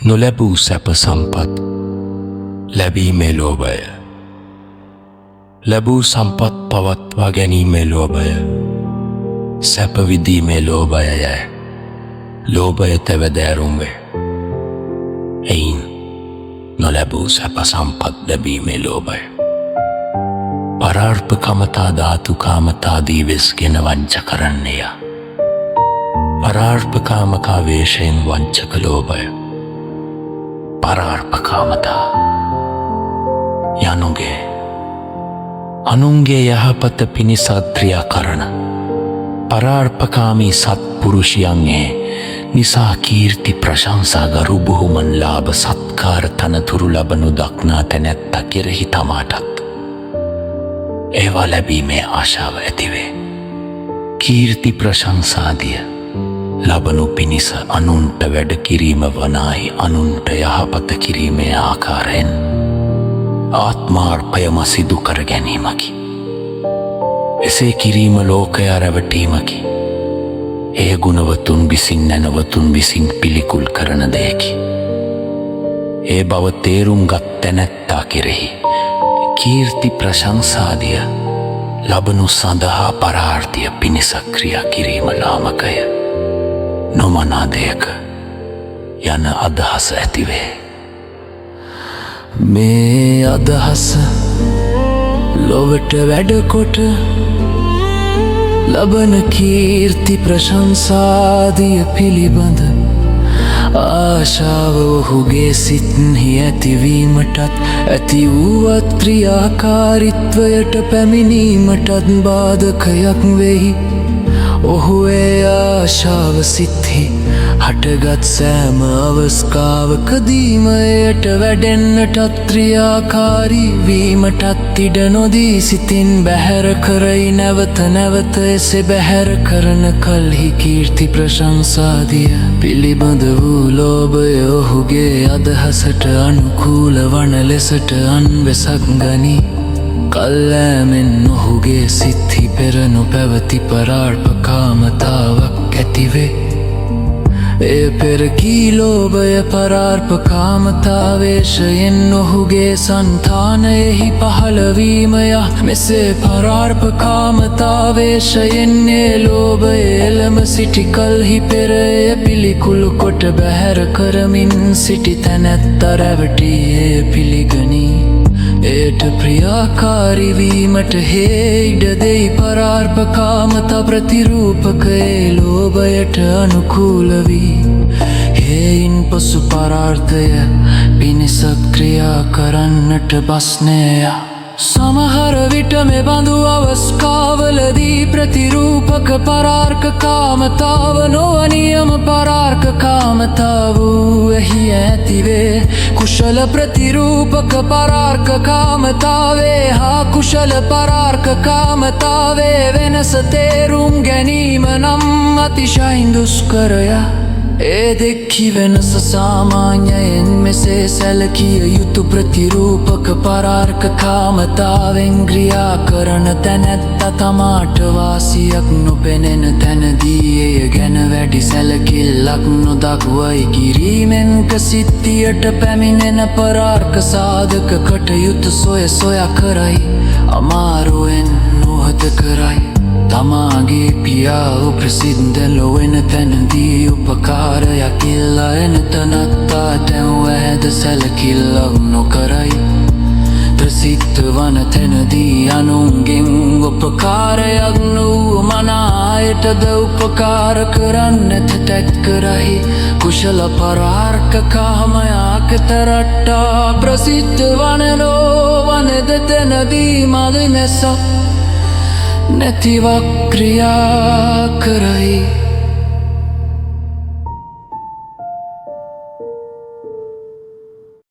නොලැබූ සැප සම්පත් ලැබීමේ ලෝභය. ලැබූ සම්පත් පවත්වා ගැනීමේ ලෝභය. සැප විඳීමේ ලෝභයය. ලෝභය තෙවදෑරුම් වේ. එයින් නොලැබූ සැප සම්පත් ලැබීමේ ලෝභය. පරාර්පකමතා ධාතුකාමතාදී වෙස්ගෙන වංච කරන්නේය. පරාර්පකාමකා වේශයෙන් වංචක ලෝභය. පරාර්පකාමතා යනුගේ අනුන්ගේ යහපත පිණිස ක්‍රියා කරන පරාර්පකාමී සත්පුරුෂයන්ගේ නිසා කීර්ති ප්‍රශංසා ගරු බුහුමන් ලාභ සත්කාර තනතුරු ලබනු දක්නා තැනැත්තා කෙරෙහි තමාටත් ඒවා ලැබීමේ ආශාව ඇතිවේ. කීර්ති ප්‍රශංසාදිය ලබනු පිණිස අනුන්ට වැඩ කිරීම වනාහි අනුන්ට යහපත කිරීමේ ආකාරයෙන් ආත්මාර්පයම සිදු කර ගැනීමකි. එසේ කිරීම ලෝකයා රැවටීමකි. එය ගුණවතුන් විසින් නැනවතුන් විසින් පිළිකුල් කරන දෙයකි. ඒ බව තේරුම් ගත් තැනැත්තා කෙරෙහි කීර්ති ප්‍රශංසාදිය ලබනු සඳහා පරාර්ථය පිණිස ක්‍රියා කිරීම ලාමකය. නොමනා දෙයක යන අදහස ඇතිවේ. මේ අදහස ලොවට වැඩකොට ලබන කීර්ති ප්‍රශංසාදිය පිළිබඳ ආශාව ඔහුගේ සිත්හි ඇතිවීමටත් ඇති වූවත් ක්‍රියාකාරිත්වයට පැමිණීමටත් බාධකයක් වෙයි. ඔහු ඒ ආශාව සිත්හි හටගත් සෑම අවස්ථාවකදීම එයට වැඩෙන්නටත් ක්‍රියාකාරී වීමටත් ඉඩ නොදී සිතින් බැහැර කරයි. නැවත නැවත එසේ බැහැර කරන කල්හි කීර්ති ප්‍රශංසාදිය පිළිබඳ වූ ලෝභය ඔහුගේ අදහසට අනුකූල වන ලෙසට අන්වෙසක් ගනී. කල්ලෑමෙන් ඔහුගේ සිත්හි පෙර නොපැවති පරාර්පකාමතාවක් ඇතිවේ. එය පෙරකී ලෝභය පරාර්පකාමතාවේශයෙන් ඔහුගේ සන්තානයෙහි පහළවීමය. මෙසේ පරාර්පකාමතාවේශයෙන් ඒ ලෝභය එළම සිටි කල්හි පෙර එය පිළිකුළු කොට බැහැර කරමින් සිටි තැනැත්ත රැවටී එය පිළිගනී. එයට ප්‍රියාකාරිවීමට හේයිඩ දෙයි. පරාර්පකාමතා ප්‍රතිරූපකයේ ලෝභයට අනුකූල වී හේයින් පසු පරාර්ථය පිණිස ක්‍රියා කරන්නට බස්නේය. සමහර විට මෙබඳු අවස්ථාවලදී ප්‍රතිරූපක පරාර්ක කාමතාව නොවනියම පරාර්ක කාමතාව එහි ඇතිවේ. කුශල ප්‍රතිරූපක පරාර්ක කාමතාවේ හා කුශල පරාර්ක කාමතාවේ වෙනස තේරුම් ගැනීම නම් අතිශයින් දුෂ්කරය. ඒ දෙක්හි වෙනස සාමාන්‍යයෙන් මෙසේ සැලකිය යුතු. ප්‍රතිරූපක පරාර්ක කාමතාවෙන් ක්‍රියා කරන තැනැත්ත තමාට වාසියක් නොපෙනෙන තැනදී එය ගැන වැඩි සැලකිල්ලක් නොදක්වයි. කිරීමෙන් ප්‍රසිද්ධියට පැමිණෙන පරාර්ක සාධක කටයුතු සොය සොයා කරයි. අමාරුවෙන් නොහද කරයි. තමාගේ පියාව ප්‍රසිද්ධ ලොවෙන තැනදී උපකාරයක් ඉල්ලා එන තනත්තා දැන්ව ඇද සැලකිල්ලක් නොකරයි. ප්‍රසිද්ධ වන තැනදී අනුන්ගෙන් උපකාරයක් නොවූ මනායටද උපකාර කරන්නට තැත් කරයි. කුශල පරාර්ක කාමයාකතරට්ටා ප්‍රසිද්ධ වනලෝ වනද තැනදී මද නැසක් නැතිවක් ක්‍රියා කරයි.